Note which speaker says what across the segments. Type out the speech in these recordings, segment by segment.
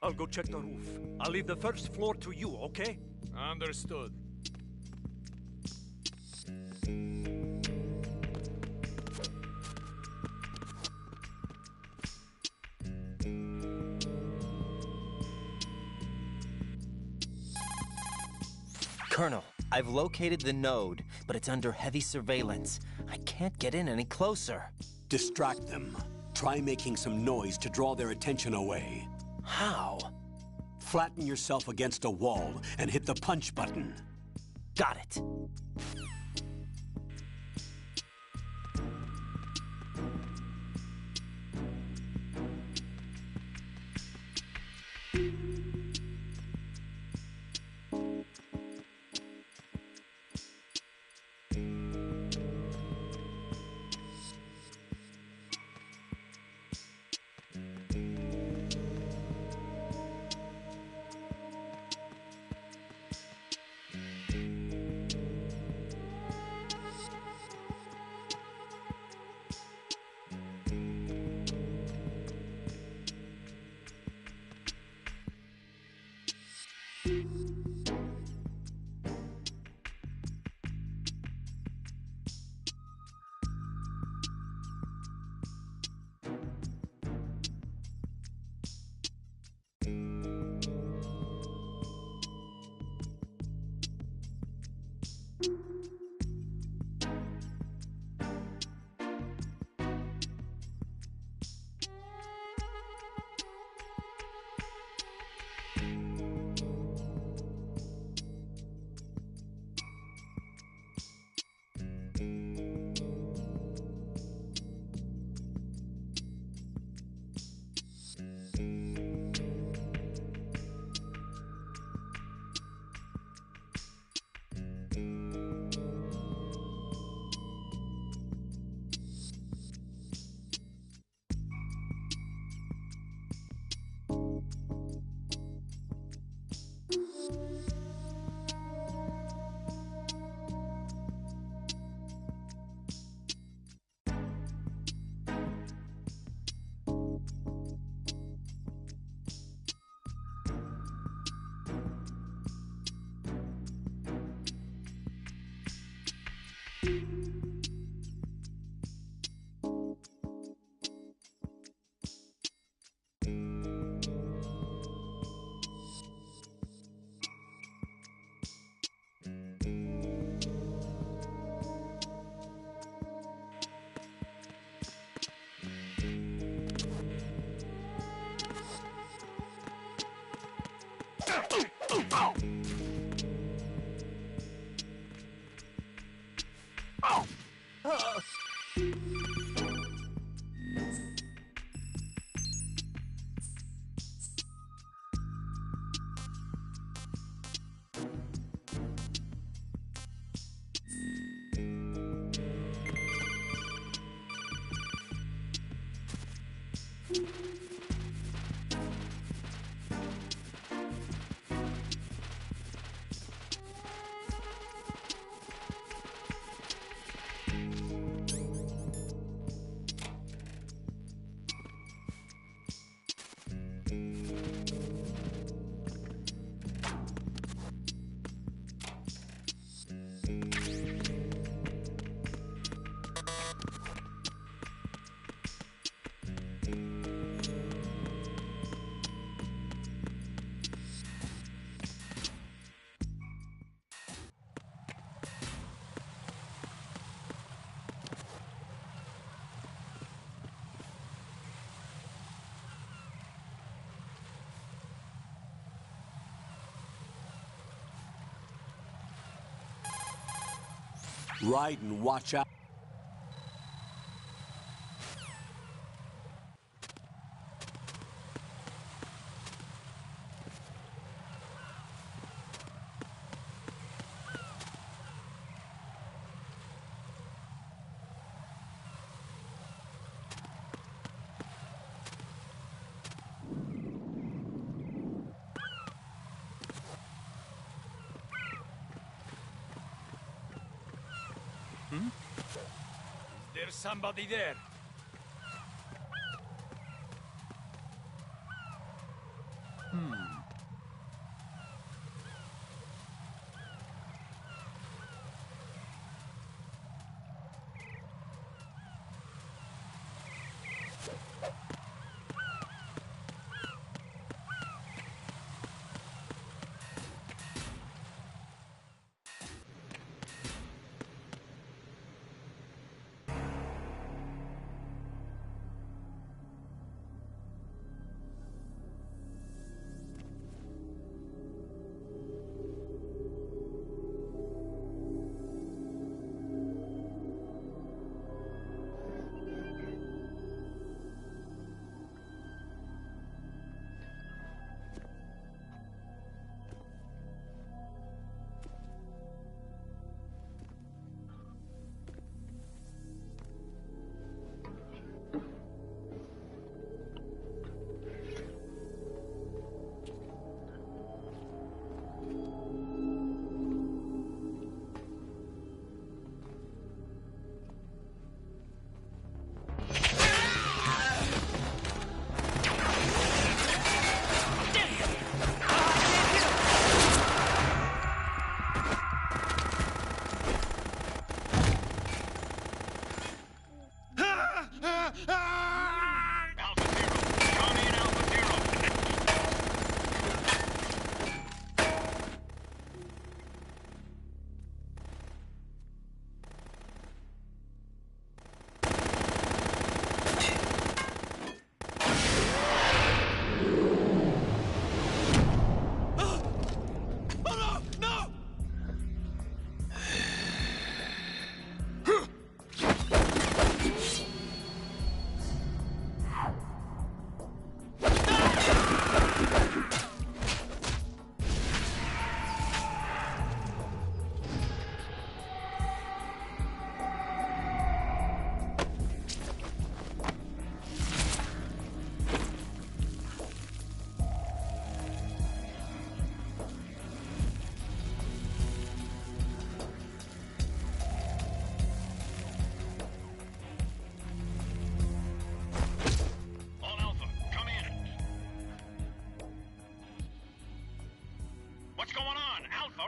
Speaker 1: I'll go check the roof. I'll leave the first floor to you, okay?
Speaker 2: Understood.
Speaker 3: Colonel, I've located the node, but it's under heavy surveillance. I can't get in any closer.
Speaker 4: Distract them. Try making some noise to draw their attention away.
Speaker 3: How?
Speaker 4: Flatten yourself against a wall and hit the punch button.
Speaker 3: Got it.
Speaker 4: Raiden, watch out.
Speaker 2: There's somebody there.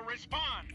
Speaker 5: Respond!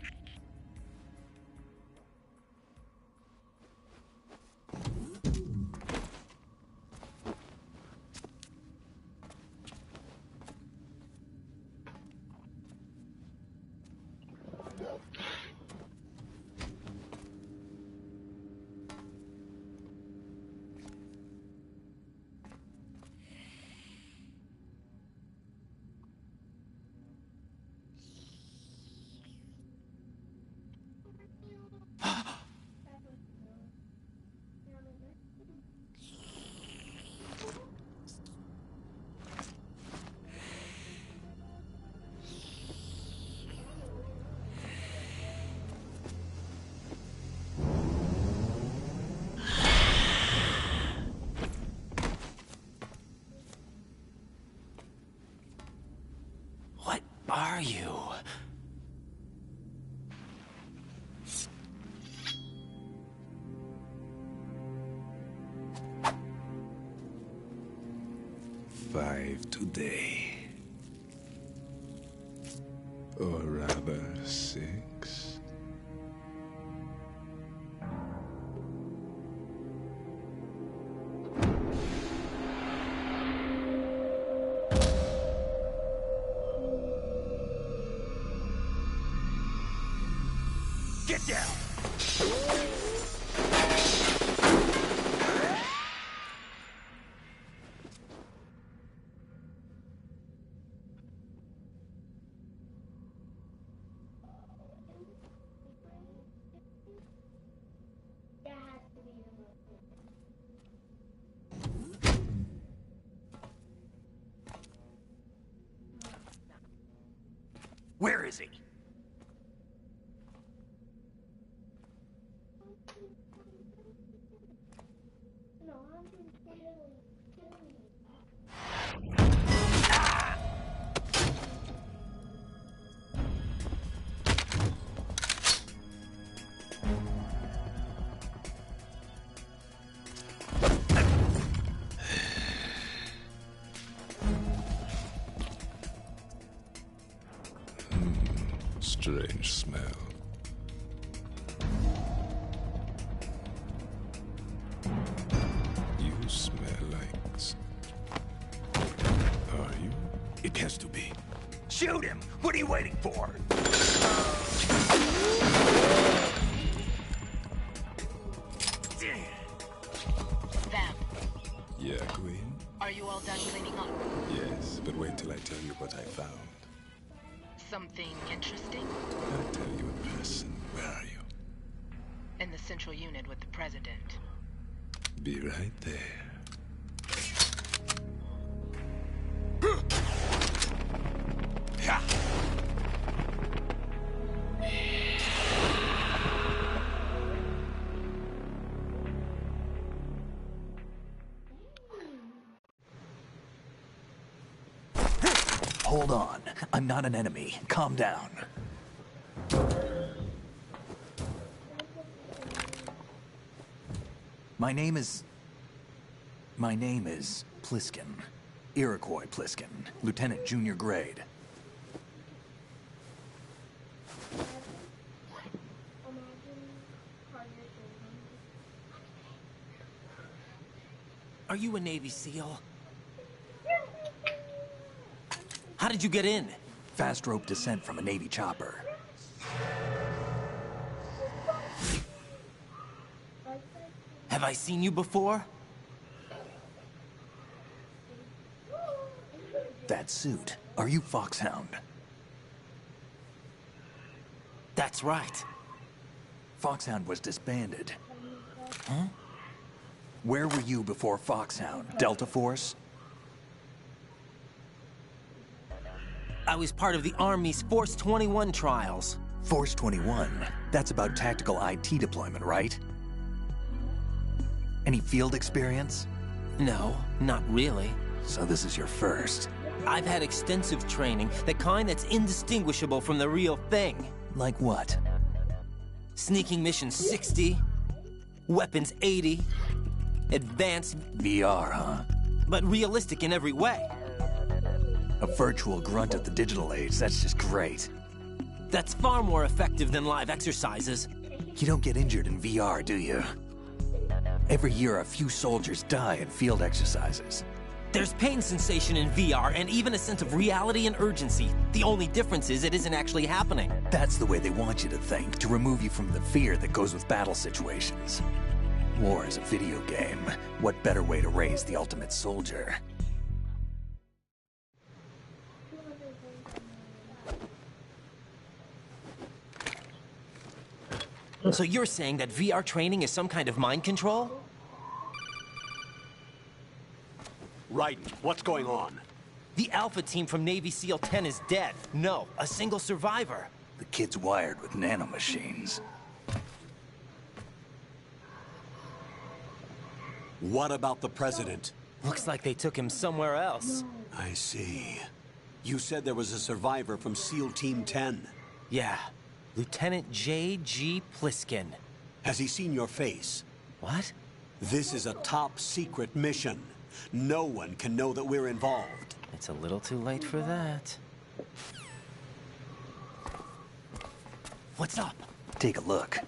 Speaker 3: What are you?
Speaker 6: Five today. Or rather, 6.
Speaker 1: Get down! Where is he?
Speaker 6: Strange smell. You smell like has to be.
Speaker 7: Shoot him! What are you waiting for?
Speaker 8: Vamp,
Speaker 6: Yeah, Queen?
Speaker 8: are you all done cleaning up?
Speaker 6: Yes, but wait till I tell you what I found.
Speaker 8: Something interesting?
Speaker 6: I'll tell you in person. Where are you?
Speaker 8: In the central unit with the president.
Speaker 6: Be right there.
Speaker 7: Yeah. Hold on. I'm not an enemy. Calm down. My name is Pliskin. Iroquois Pliskin, Lieutenant Junior Grade.
Speaker 3: Are you a Navy SEAL? How did you get in?
Speaker 7: Fast rope descent from a Navy chopper.
Speaker 3: Have I seen you before?
Speaker 7: That suit. Are you Foxhound?
Speaker 3: That's right.
Speaker 7: Foxhound was disbanded. Huh? Where were you before Foxhound? Delta Force?
Speaker 3: I was part of the Army's Force 21 trials.
Speaker 7: Force 21? That's about tactical IT deployment, right? Any field experience?
Speaker 3: No, not really.
Speaker 7: So this is your first.
Speaker 3: I've had extensive training, the kind that's indistinguishable from the real thing.
Speaker 7: Like what?
Speaker 3: Sneaking mission 60, weapons 80, advanced...
Speaker 7: VR, huh?
Speaker 3: But realistic in every way.
Speaker 7: A virtual grunt of the digital age, that's just great.
Speaker 3: That's far more effective than live exercises.
Speaker 7: You don't get injured in VR, do you? Every year, a few soldiers die in field exercises.
Speaker 3: There's pain sensation in VR and even a sense of reality and urgency. The only difference is it isn't actually happening.
Speaker 7: That's the way they want you to think, to remove you from the fear that goes with battle situations. War is a video game. What better way to raise the ultimate soldier?
Speaker 3: So you're saying that VR training is some kind of mind control?
Speaker 4: Raiden, what's going on?
Speaker 3: The Alpha team from Navy SEAL 10 is dead. No, a single survivor.
Speaker 7: The kid's wired with nanomachines.
Speaker 4: What about the president?
Speaker 3: Looks like they took him somewhere else.
Speaker 4: I see. You said there was a survivor from SEAL Team 10.
Speaker 3: Yeah, Lieutenant J.G. Pliskin.
Speaker 4: Has he seen your face?
Speaker 3: What?
Speaker 4: This is a top secret mission. No one can know that we're involved.
Speaker 3: It's a little too late for that. What's up?
Speaker 7: Take a look.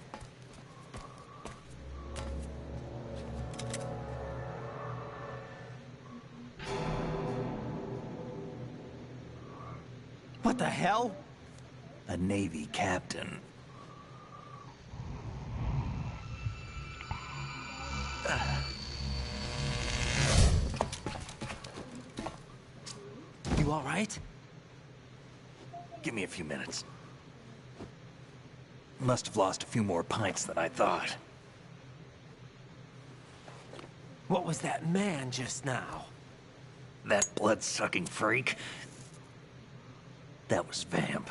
Speaker 3: What the hell?
Speaker 7: A Navy captain.
Speaker 3: You all right?
Speaker 7: Give me a few minutes. Must have lost a few more pints than I thought.
Speaker 3: What was that man just now?
Speaker 7: That blood-sucking freak? That was Vamp.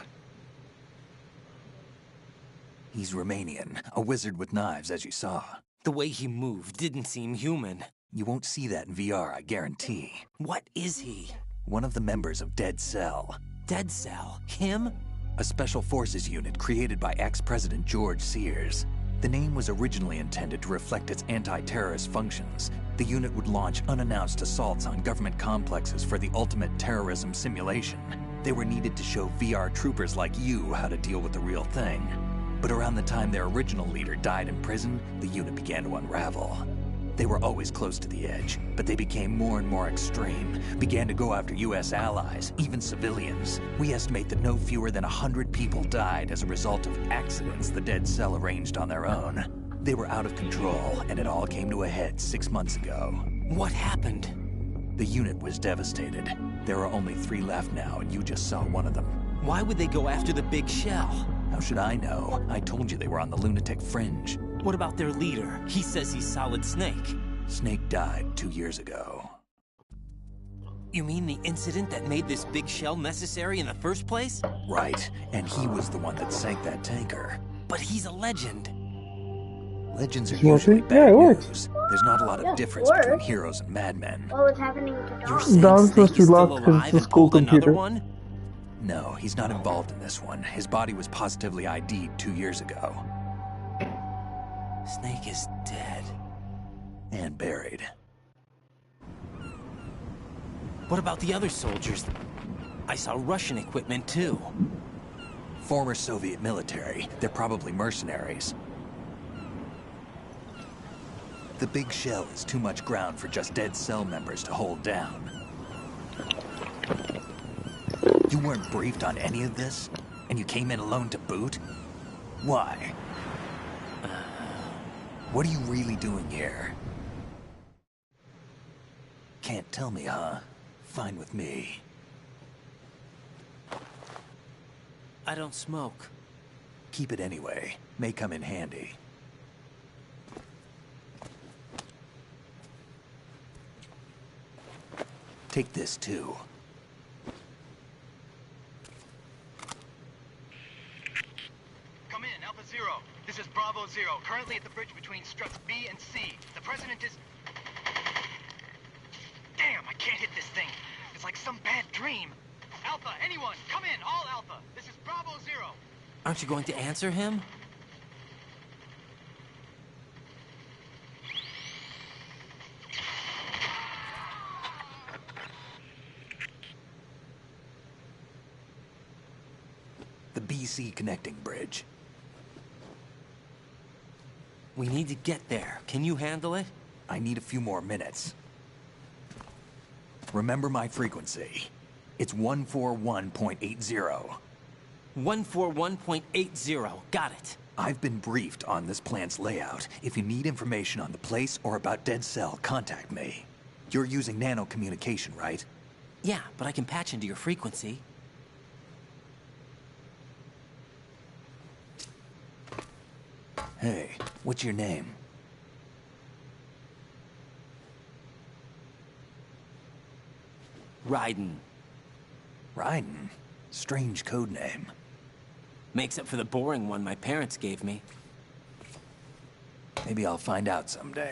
Speaker 7: He's Romanian, a wizard with knives, as you saw.
Speaker 3: The way he moved didn't seem human.
Speaker 7: You won't see that in VR, I guarantee.
Speaker 3: What is he?
Speaker 7: One of the members of Dead Cell.
Speaker 3: Dead Cell? Him?
Speaker 7: A special forces unit created by ex-President George Sears. The name was originally intended to reflect its anti-terrorist functions. The unit would launch unannounced assaults on government complexes for the ultimate terrorism simulation. They were needed to show VR troopers like you how to deal with the real thing. But around the time their original leader died in prison, the unit began to unravel. They were always close to the edge, but they became more and more extreme, began to go after U.S. allies, even civilians. We estimate that no fewer than 100 people died as a result of accidents the Dead Cell arranged on their own. They were out of control, and it all came to a head 6 months ago.
Speaker 3: What happened?
Speaker 7: The unit was devastated. There are only 3 left now, and you just saw one of them.
Speaker 3: Why would they go after the big shell?
Speaker 7: How should I know? I told you they were on the lunatic fringe.
Speaker 3: What about their leader? He says he's Solid Snake.
Speaker 7: Snake died 2 years ago.
Speaker 3: You mean the incident that made this big shell necessary in the first place?
Speaker 7: Right, and he was the one that sank that tanker.
Speaker 3: But he's a legend.
Speaker 7: Legends are
Speaker 9: Working?
Speaker 7: usually
Speaker 9: Yeah,
Speaker 7: bad
Speaker 9: it works.
Speaker 7: news. There's not a lot of difference between heroes and madmen.
Speaker 10: What was happening to
Speaker 3: You're
Speaker 10: Dom?
Speaker 3: saying
Speaker 9: Dom's
Speaker 3: Snake
Speaker 9: supposed to
Speaker 3: is
Speaker 9: be
Speaker 3: still
Speaker 9: locked 'cause
Speaker 3: alive
Speaker 9: it's a
Speaker 3: and
Speaker 9: school
Speaker 3: pulled another
Speaker 9: computer.
Speaker 3: one?
Speaker 7: No, he's not involved in this one. His body was positively ID'd 2 years ago.
Speaker 3: Snake is dead.
Speaker 7: And buried.
Speaker 3: What about the other soldiers? I saw Russian equipment too.
Speaker 7: Former Soviet military. They're probably mercenaries. The big shell is too much ground for just Dead Cell members to hold down. You weren't briefed on any of this? And you came in alone to boot? Why? What are you really doing here? Can't tell me, huh? Fine with me.
Speaker 3: I don't smoke.
Speaker 7: Keep it anyway. May come in handy. Take this too.
Speaker 5: Come in, Alpha Zero. This is Bravo Zero, currently at the bridge between struts B and C. The president is... Damn, I can't hit this thing. It's like some bad dream. Alpha, anyone, come in, all Alpha. This is Bravo Zero.
Speaker 3: Aren't you going to answer him?
Speaker 7: The BC connecting bridge.
Speaker 3: We need to get there. Can you handle it?
Speaker 7: I need a few more minutes. Remember my frequency. It's 141.80.
Speaker 3: 141.80. Got it.
Speaker 7: I've been briefed on this plant's layout. If you need information on the place or about Dead Cell, contact me. You're using nano communication, right?
Speaker 3: Yeah, but I can patch into your frequency.
Speaker 7: Hey, what's your name?
Speaker 3: Raiden.
Speaker 7: Raiden? Strange code name.
Speaker 3: Makes up for the boring one my parents gave me.
Speaker 7: Maybe I'll find out someday.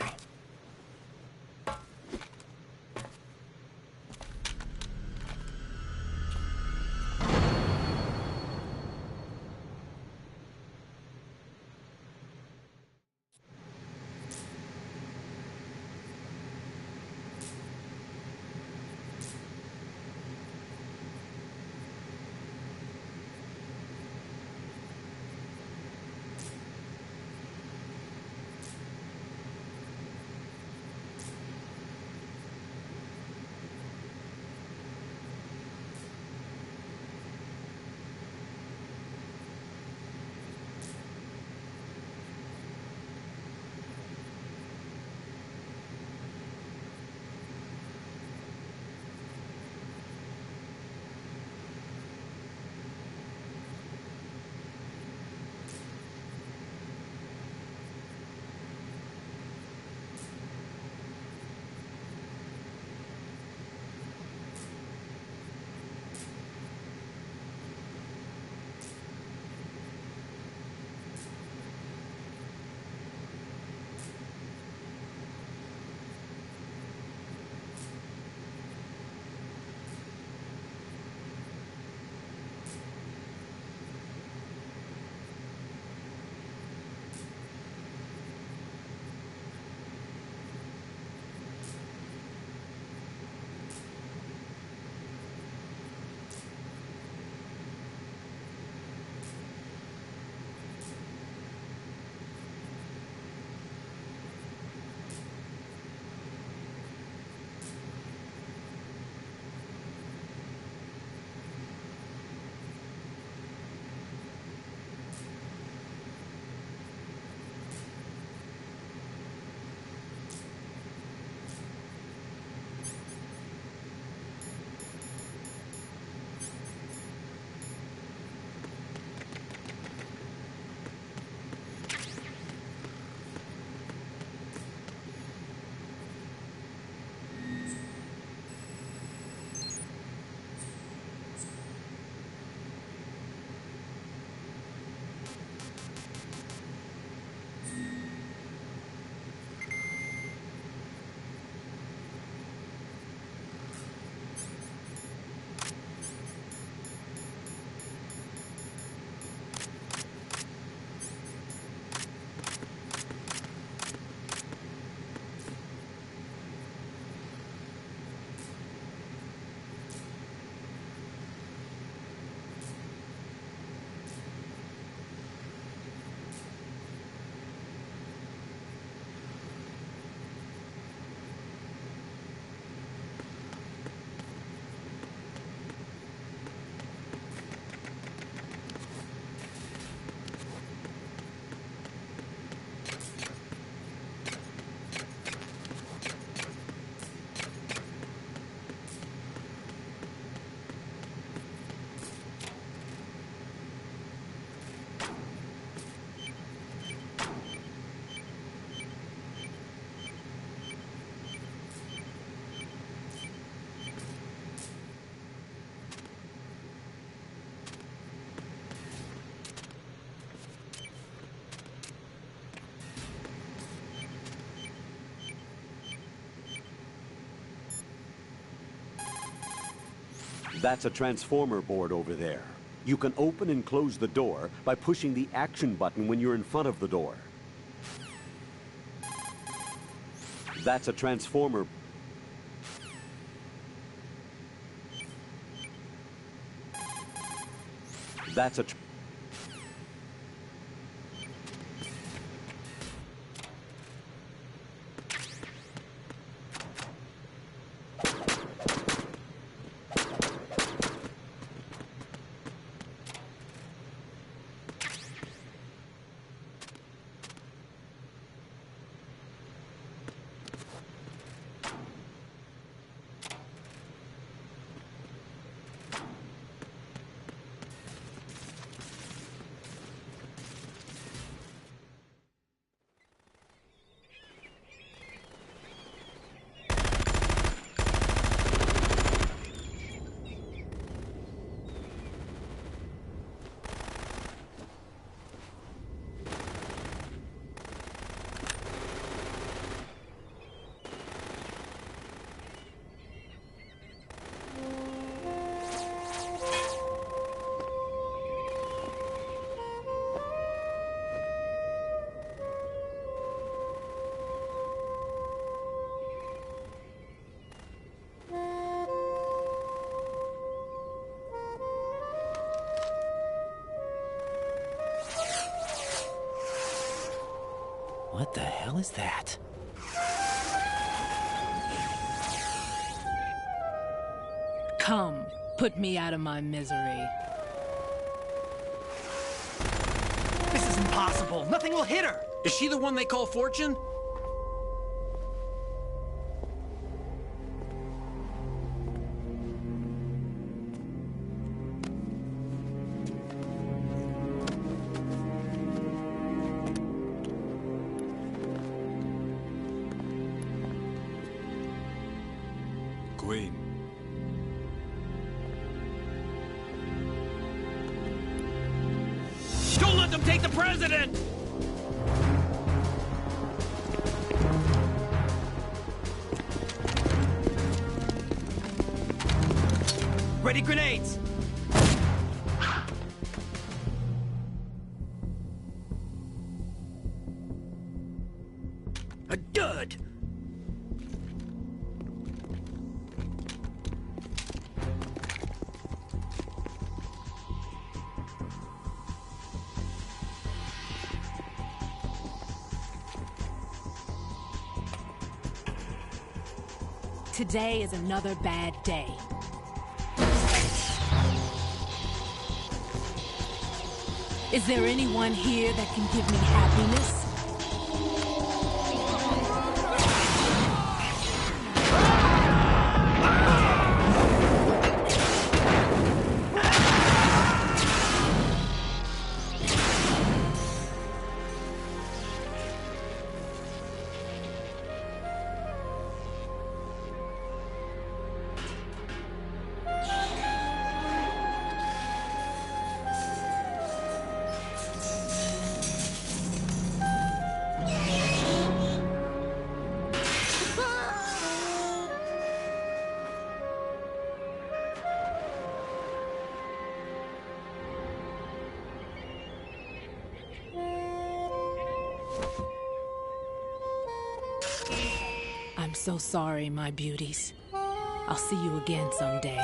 Speaker 4: That's a transformer board over there. You can open and close the door by pushing the action button when you're in front of the door. That's a transformer. That's a...
Speaker 3: What the hell is that?
Speaker 9: Come, put me out of my misery.
Speaker 1: This is impossible. Nothing will hit her.
Speaker 10: Is she the one they call Fortune?
Speaker 6: Queen.
Speaker 10: Don't let them take the president! Ready grenades! A dud!
Speaker 9: Today is another bad day. Is there anyone here that can give me happiness? I'm so sorry, my beauties. I'll see you again someday.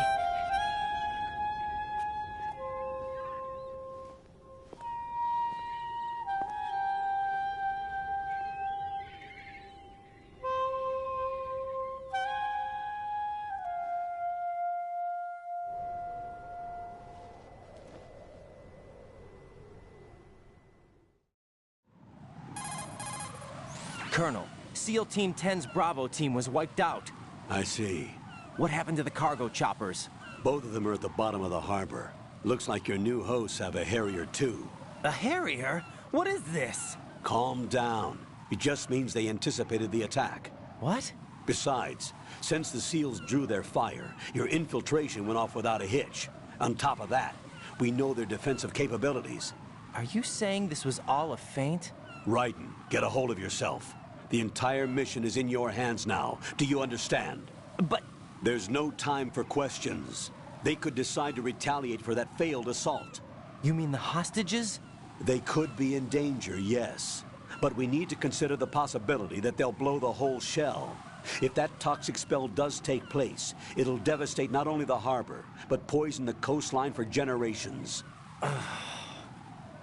Speaker 3: Colonel, SEAL Team 10's Bravo team was wiped out.
Speaker 4: I see.
Speaker 3: What happened to the cargo choppers?
Speaker 4: Both of them are at the bottom of the harbor. Looks like your new hosts have a Harrier too.
Speaker 3: A Harrier? What is this?
Speaker 4: Calm down. It just means they anticipated the attack.
Speaker 3: What?
Speaker 4: Besides, since the SEALs drew their fire, your infiltration went off without a hitch. On top of that, we know their defensive capabilities.
Speaker 3: Are you saying this was all a feint?
Speaker 4: Raiden, get a hold of yourself. The entire mission is in your hands now. Do you understand?
Speaker 3: But...
Speaker 4: There's no time for questions. They could decide to retaliate for that failed assault.
Speaker 3: You mean the hostages?
Speaker 4: They could be in danger, yes. But we need to consider the possibility that they'll blow the whole shell. If that toxic spell does take place, it'll devastate not only the harbor, but poison the coastline for generations.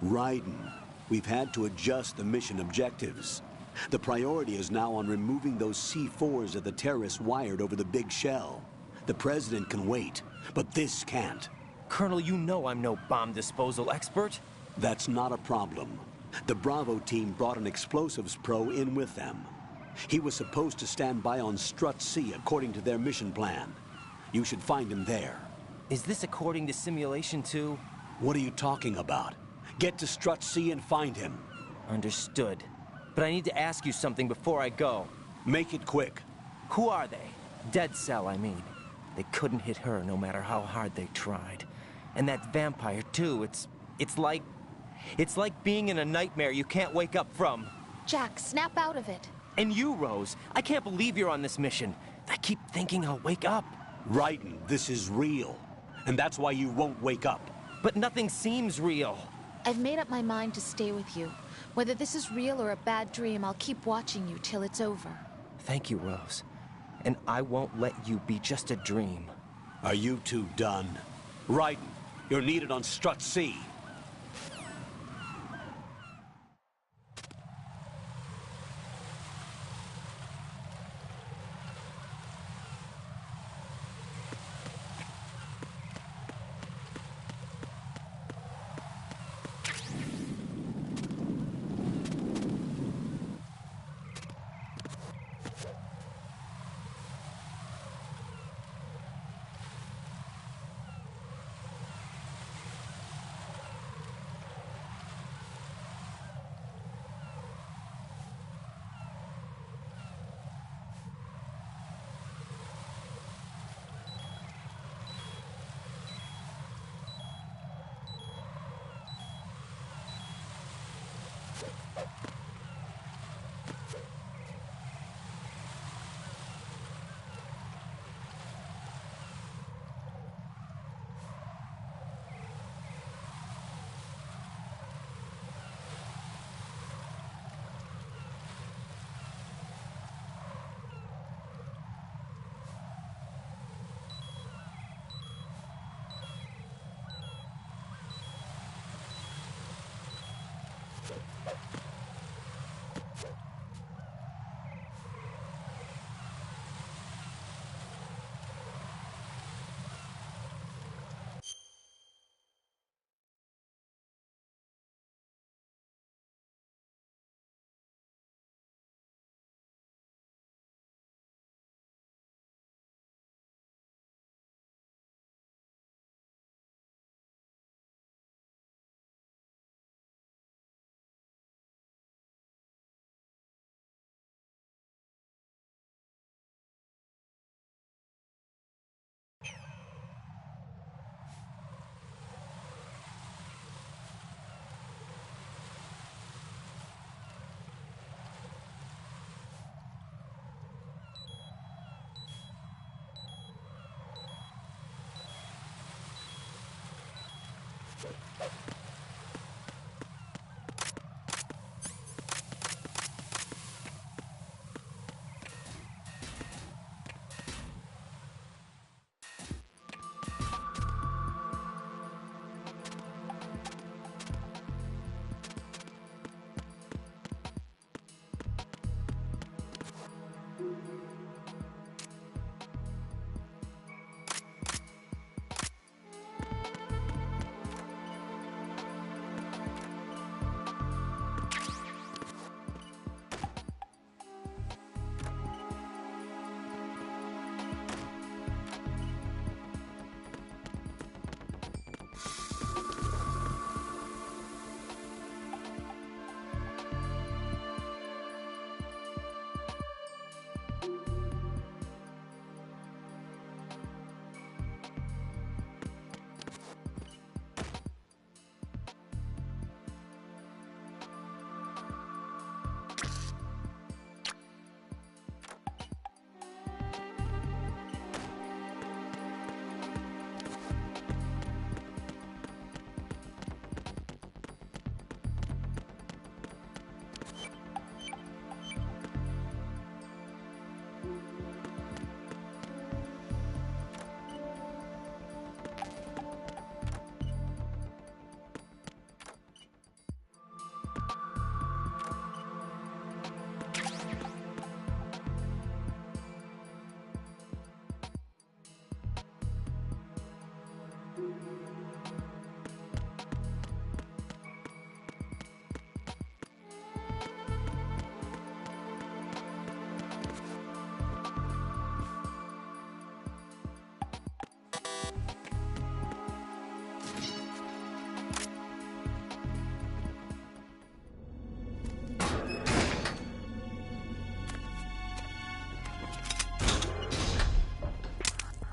Speaker 4: Raiden, we've had to adjust the mission objectives. The priority is now on removing those C4s that the terrorists wired over the big shell. The President can wait, but this can't.
Speaker 3: Colonel, you know I'm no bomb disposal expert.
Speaker 4: That's not a problem. The Bravo team brought an explosives pro in with them. He was supposed to stand by on Strut C according to their mission plan. You should find him there.
Speaker 3: Is this according to Simulation 2?
Speaker 4: What are you talking about? Get to Strut C and find him.
Speaker 3: Understood. But I need to ask you something before I go.
Speaker 4: Make it quick.
Speaker 3: Who are they? Dead Cell, I mean. They couldn't hit her no matter how hard they tried. And that vampire, too, it's like being in a nightmare you can't wake up from.
Speaker 11: Jack, snap out of it.
Speaker 3: And you, Rose, I can't believe you're on this mission. I keep thinking I'll wake up.
Speaker 4: Raiden, this is real. And that's why you won't wake up.
Speaker 3: But nothing seems real.
Speaker 11: I've made up my mind to stay with you. Whether this is real or a bad dream, I'll keep watching you till it's over.
Speaker 3: Thank you, Rose. And I won't let you be just a dream.
Speaker 4: Are you two done? Raiden, you're needed on Strut C.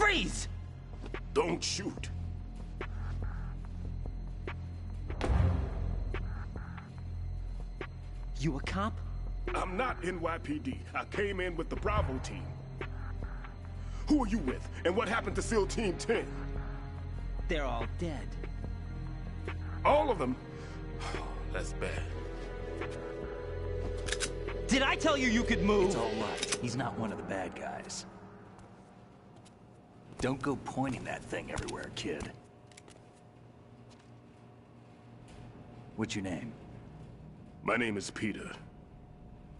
Speaker 3: Freeze!
Speaker 6: Don't shoot.
Speaker 3: You a cop?
Speaker 6: I'm not NYPD. I came in with the Bravo team. Who are you with? And what happened to SEAL Team 10?
Speaker 3: They're all dead.
Speaker 6: All of them? That's bad.
Speaker 3: Did I tell you you could move?
Speaker 7: It's all right. He's not one of the bad guys. Don't go pointing that thing everywhere, kid. What's your name?
Speaker 6: My name is Peter.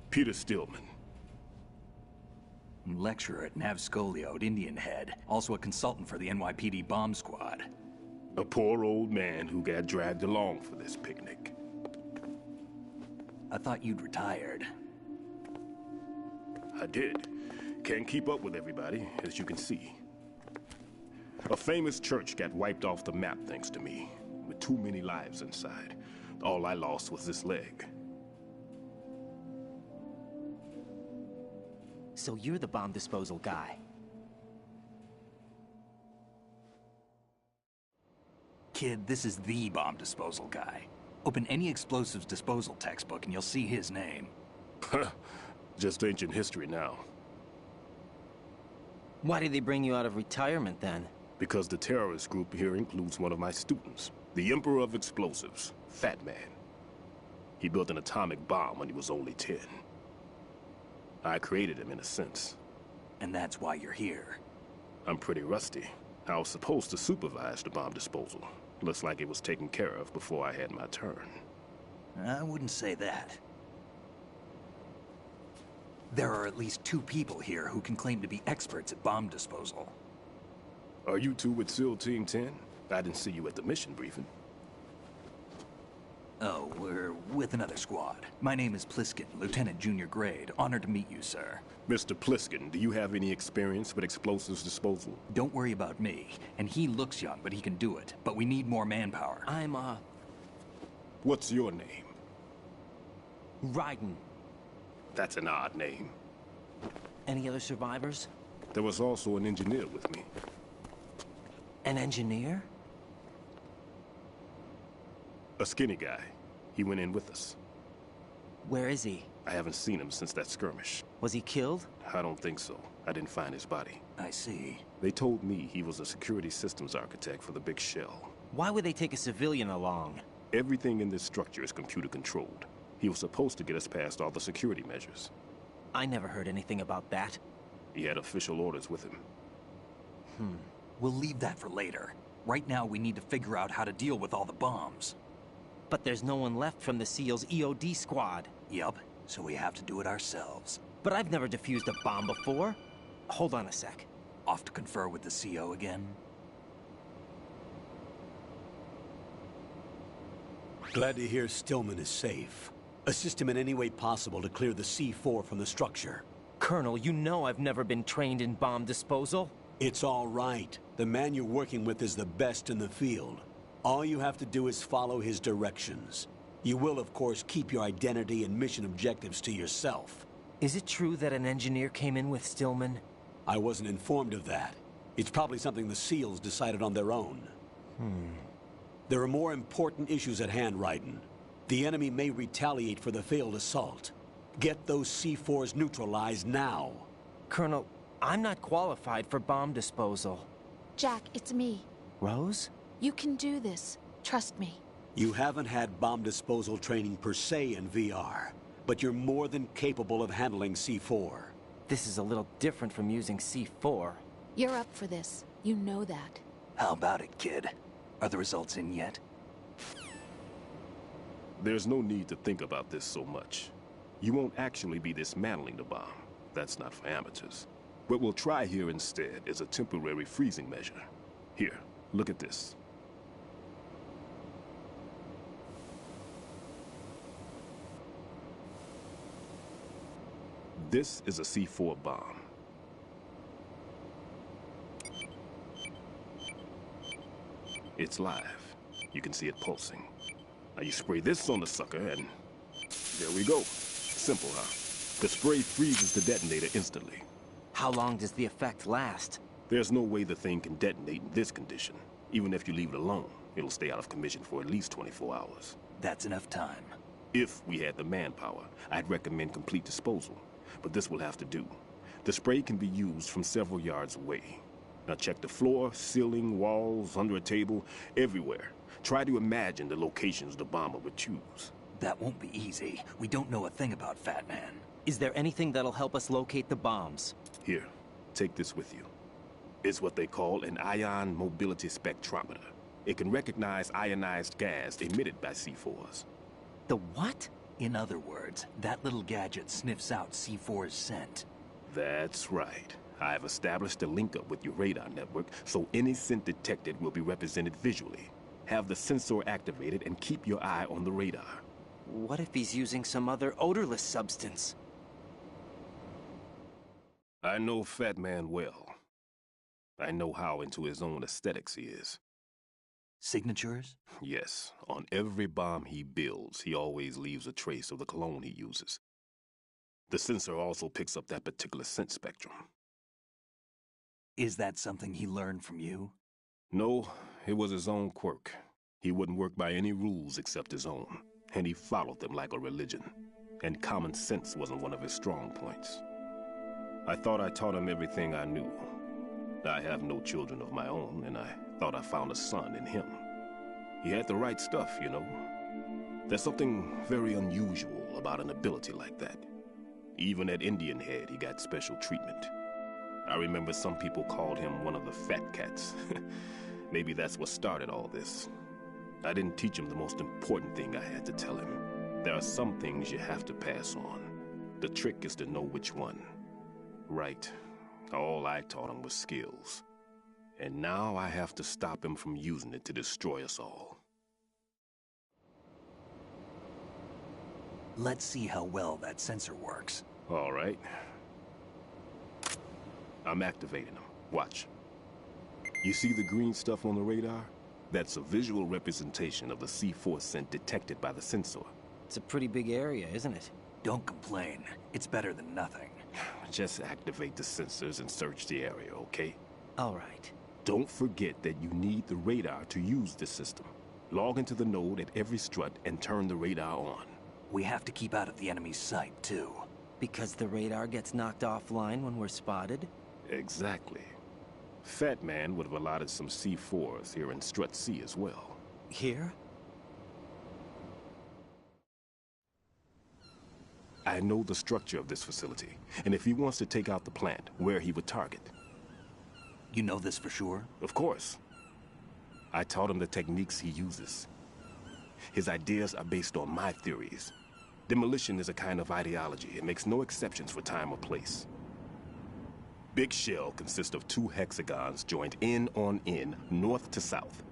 Speaker 6: Peter Stillman.
Speaker 7: Lecturer at Navscolio at Indian Head. Also a consultant for the NYPD bomb squad.
Speaker 6: A poor old man who got dragged along for this picnic.
Speaker 7: I thought you'd retired.
Speaker 6: I did. Can't keep up with everybody, as you can see. A famous church got wiped off the map thanks to me, with too many lives inside. All I lost was this leg.
Speaker 3: So you're the bomb disposal guy.
Speaker 7: Kid, this is the bomb disposal guy. Open any explosives disposal textbook and you'll see his name.
Speaker 6: Just ancient history now.
Speaker 3: Why did they bring you out of retirement then?
Speaker 6: Because the terrorist group here includes one of my students, the Emperor of Explosives, Fat Man. He built an atomic bomb when he was only 10. I created him in a sense.
Speaker 7: And that's why you're here.
Speaker 6: I'm pretty rusty. I was supposed to supervise the bomb disposal. Looks like it was taken care of before I had my turn.
Speaker 7: I wouldn't say that. There are at least 2 people here who can claim to be experts at bomb disposal.
Speaker 6: Are you two with SEAL Team 10? I didn't see you at the mission briefing.
Speaker 7: Oh, we're with another squad. My name is Pliskin, Lieutenant Junior Grade. Honored to meet you, sir.
Speaker 6: Mr. Pliskin, do you have any experience with explosives disposal?
Speaker 7: Don't worry about me. And he looks young, but he can do it. But we need more manpower.
Speaker 3: I'm,
Speaker 6: What's your name?
Speaker 3: Raiden.
Speaker 6: That's an odd name.
Speaker 3: Any other survivors?
Speaker 6: There was also an engineer with me.
Speaker 3: An engineer?
Speaker 6: A skinny guy. He went in with us.
Speaker 3: Where is he?
Speaker 6: I haven't seen him since that skirmish.
Speaker 3: Was he killed?
Speaker 6: I don't think so. I didn't find his body.
Speaker 7: I see.
Speaker 6: They told me he was a security systems architect for the big shell.
Speaker 3: Why would they take a civilian along?
Speaker 6: Everything in this structure is computer controlled. He was supposed to get us past all the security measures.
Speaker 3: I never heard anything about that.
Speaker 6: He had official orders with him.
Speaker 7: We'll leave that for later. Right now, we need to figure out how to deal with all the bombs.
Speaker 3: But there's no one left from the SEAL's EOD squad.
Speaker 7: Yup, so we have to do it ourselves.
Speaker 3: But I've never defused a bomb before. Hold on a sec.
Speaker 7: Off to confer with the CO again?
Speaker 4: Glad to hear Stillman is safe. Assist him in any way possible to clear the C4 from the structure.
Speaker 3: Colonel, you know I've never been trained in bomb disposal.
Speaker 4: It's all right. The man you're working with is the best in the field. All you have to do is follow his directions. You will, of course, keep your identity and mission objectives to yourself.
Speaker 3: Is it true that an engineer came in with Stillman?
Speaker 4: I wasn't informed of that. It's probably something the SEALs decided on their own. There are more important issues at hand, Raiden. The enemy may retaliate for the failed assault. Get those C4s neutralized now.
Speaker 3: Colonel, I'm not qualified for bomb disposal.
Speaker 11: Jack, it's me.
Speaker 3: Rose?
Speaker 11: You can do this. Trust me.
Speaker 4: You haven't had bomb disposal training per se in VR, but you're more than capable of handling C4.
Speaker 3: This is a little different from using C4.
Speaker 11: You're up for this. You know that.
Speaker 7: How about it, kid? Are the results in yet?
Speaker 6: There's no need to think about this so much. You won't actually be dismantling the bomb. That's not for amateurs. What we'll try here instead is a temporary freezing measure. Here, look at this. This is a C4 bomb. It's live. You can see it pulsing. Now you spray this on the sucker and there we go. Simple, huh? The spray freezes the detonator instantly.
Speaker 3: How long does the effect last?
Speaker 6: There's no way the thing can detonate in this condition. Even if you leave it alone, it'll stay out of commission for at least 24 hours.
Speaker 7: That's enough time.
Speaker 6: If we had the manpower, I'd recommend complete disposal. But this will have to do. The spray can be used from several yards away. Now check the floor, ceiling, walls, under a table, everywhere. Try to imagine the locations the bomber would choose.
Speaker 7: That won't be easy. We don't know a thing about Fat Man.
Speaker 3: Is there anything that'll help us locate the bombs?
Speaker 6: Here, take this with you. It's what they call an ion mobility spectrometer. It can recognize ionized gas emitted by C4s.
Speaker 3: The what?
Speaker 7: In other words, that little gadget sniffs out C4's scent.
Speaker 6: That's right. I've established a link up with your radar network, so any scent detected will be represented visually. Have the sensor activated and keep your eye on the radar.
Speaker 3: What if he's using some other odorless substance?
Speaker 6: I know Fat Man well. I know how into his own aesthetics he is.
Speaker 7: Signatures?
Speaker 6: Yes. On every bomb he builds, he always leaves a trace of the cologne he uses. The sensor also picks up that particular scent spectrum.
Speaker 7: Is that something he learned from you?
Speaker 6: No, it was his own quirk. He wouldn't work by any rules except his own, and he followed them like a religion. And common sense wasn't one of his strong points. I thought I taught him everything I knew. I have no children of my own, and I thought I found a son in him. He had the right stuff, you know. There's something very unusual about an ability like that. Even at Indian Head, he got special treatment. I remember some people called him one of the fat cats. Maybe that's what started all this. I didn't teach him the most important thing I had to tell him. There are some things you have to pass on. The trick is to know which one. Right. All I taught him was skills. And now I have to stop him from using it to destroy us all.
Speaker 7: Let's see how well that sensor works.
Speaker 6: All right. I'm activating them. Watch. You see the green stuff on the radar? That's a visual representation of the C4 scent detected by the sensor.
Speaker 3: It's a pretty big area, isn't it?
Speaker 7: Don't complain. It's better than nothing.
Speaker 6: Just activate the sensors and search the area, okay?
Speaker 3: All right.
Speaker 6: Don't forget that you need the radar to use this system. Log into the node at every strut and turn the radar on.
Speaker 7: We have to keep out of the enemy's sight, too.
Speaker 3: Because the radar gets knocked offline when we're spotted?
Speaker 6: Exactly. Fat Man would have allotted some C4s here in Strut C as well.
Speaker 3: Here?
Speaker 6: I know the structure of this facility, and if he wants to take out the plant, where he would target.
Speaker 7: You know this for sure?
Speaker 6: Of course. I taught him the techniques he uses. His ideas are based on my theories. Demolition is a kind of ideology. It makes no exceptions for time or place. Big Shell consists of 2 hexagons joined end on end, north to south.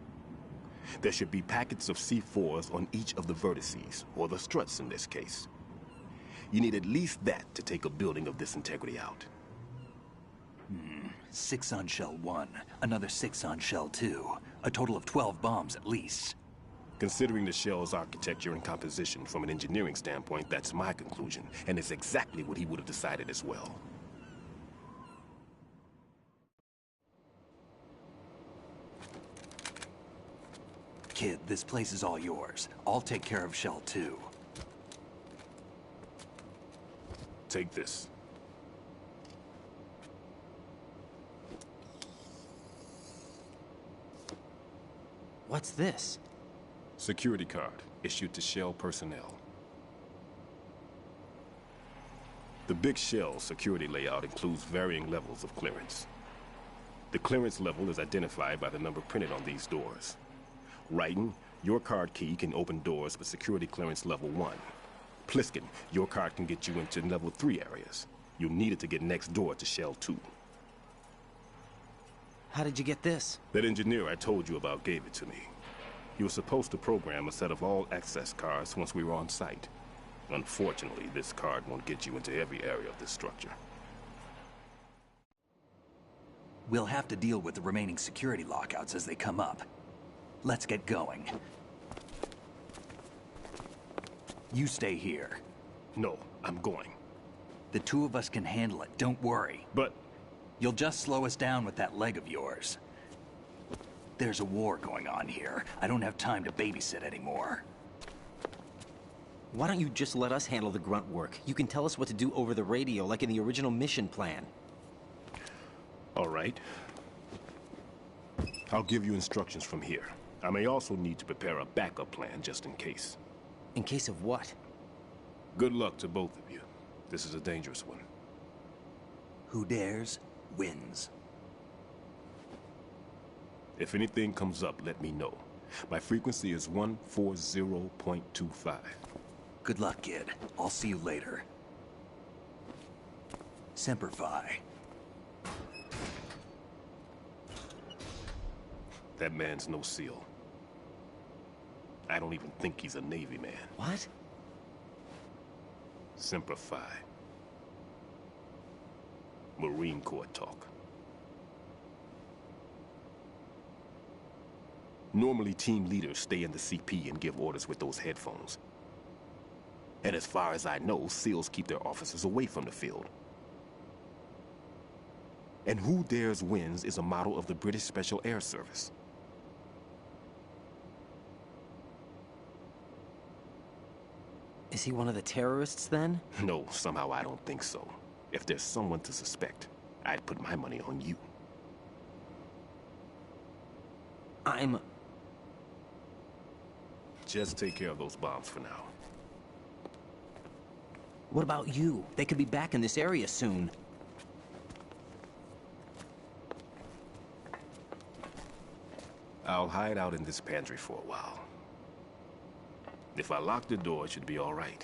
Speaker 6: There should be packets of C4s on each of the vertices, or the struts in this case. You need at least that to take a building of this integrity out.
Speaker 7: 6 on Shell 1, another 6 on Shell 2. A total of 12 bombs at least.
Speaker 6: Considering the shell's architecture and composition from an engineering standpoint, that's my conclusion, and it's exactly what he would have decided as well.
Speaker 7: Kid, this place is all yours. I'll take care of Shell 2.
Speaker 6: Take this.
Speaker 3: What's this?
Speaker 6: Security card, issued to Shell personnel. The Big Shell security layout includes varying levels of clearance. The clearance level is identified by the number printed on these doors. Raiden, your card key can open doors with security clearance level 1. Pliskin, your card can get you into level 3 areas. You'll need it to get next door to Shell 2.
Speaker 3: How did you get this?
Speaker 6: That engineer I told you about gave it to me. He was supposed to program a set of all access cards once we were on site. Unfortunately, this card won't get you into every area of this structure.
Speaker 7: We'll have to deal with the remaining security lockouts as they come up. Let's get going. You stay here.
Speaker 6: No, I'm going.
Speaker 7: The 2 of us can handle it, don't worry.
Speaker 6: But...
Speaker 7: You'll just slow us down with that leg of yours. There's a war going on here. I don't have time to babysit anymore.
Speaker 3: Why don't you just let us handle the grunt work? You can tell us what to do over the radio, like in the original mission plan.
Speaker 6: All right. I'll give you instructions from here. I may also need to prepare a backup plan just in case.
Speaker 3: In case of what?
Speaker 6: Good luck to both of you. This is a dangerous one.
Speaker 7: Who dares, wins.
Speaker 6: If anything comes up, let me know. My frequency is 140.25.
Speaker 7: Good luck, kid. I'll see you later. Semper Fi.
Speaker 6: That man's no SEAL. I don't even think he's a Navy man.
Speaker 3: What?
Speaker 6: Semper Fi. Marine Corps talk. Normally, team leaders stay in the CP and give orders with those headphones. And as far as I know, SEALs keep their officers away from the field. And Who Dares Wins is a model of the British Special Air Service.
Speaker 3: Is he one of the terrorists, then?
Speaker 6: No, somehow I don't think so. If there's someone to suspect, I'd put my money on you. Just take care of those bombs for now.
Speaker 3: What about you? They could be back in this area soon.
Speaker 6: I'll hide out in this pantry for a while. If I lock the door, it should be all right.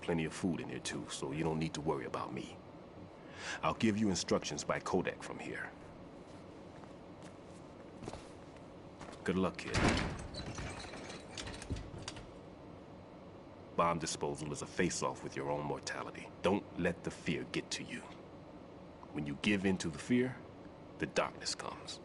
Speaker 6: Plenty of food in here too, so you don't need to worry about me. I'll give you instructions by Kodak from here. Good luck, kid. Bomb disposal is a face-off with your own mortality. Don't let the fear get to you. When you give in to the fear, the darkness comes.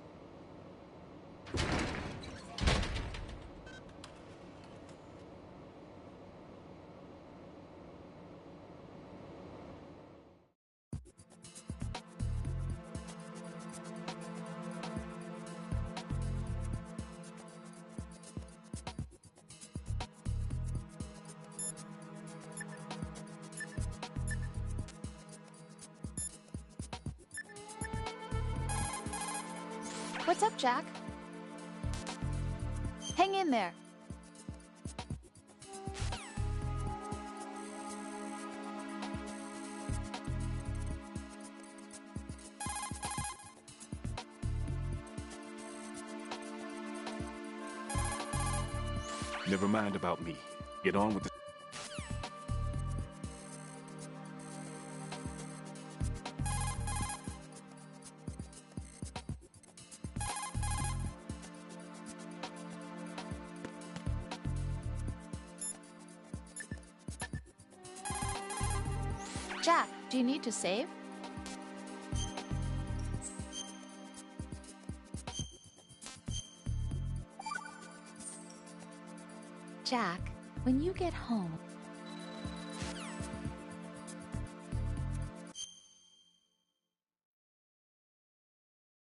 Speaker 11: What's up, Jack? Hang in there.
Speaker 6: Never mind about me. Get on with the...
Speaker 11: Jack, do you need to save? Jack, when you get home,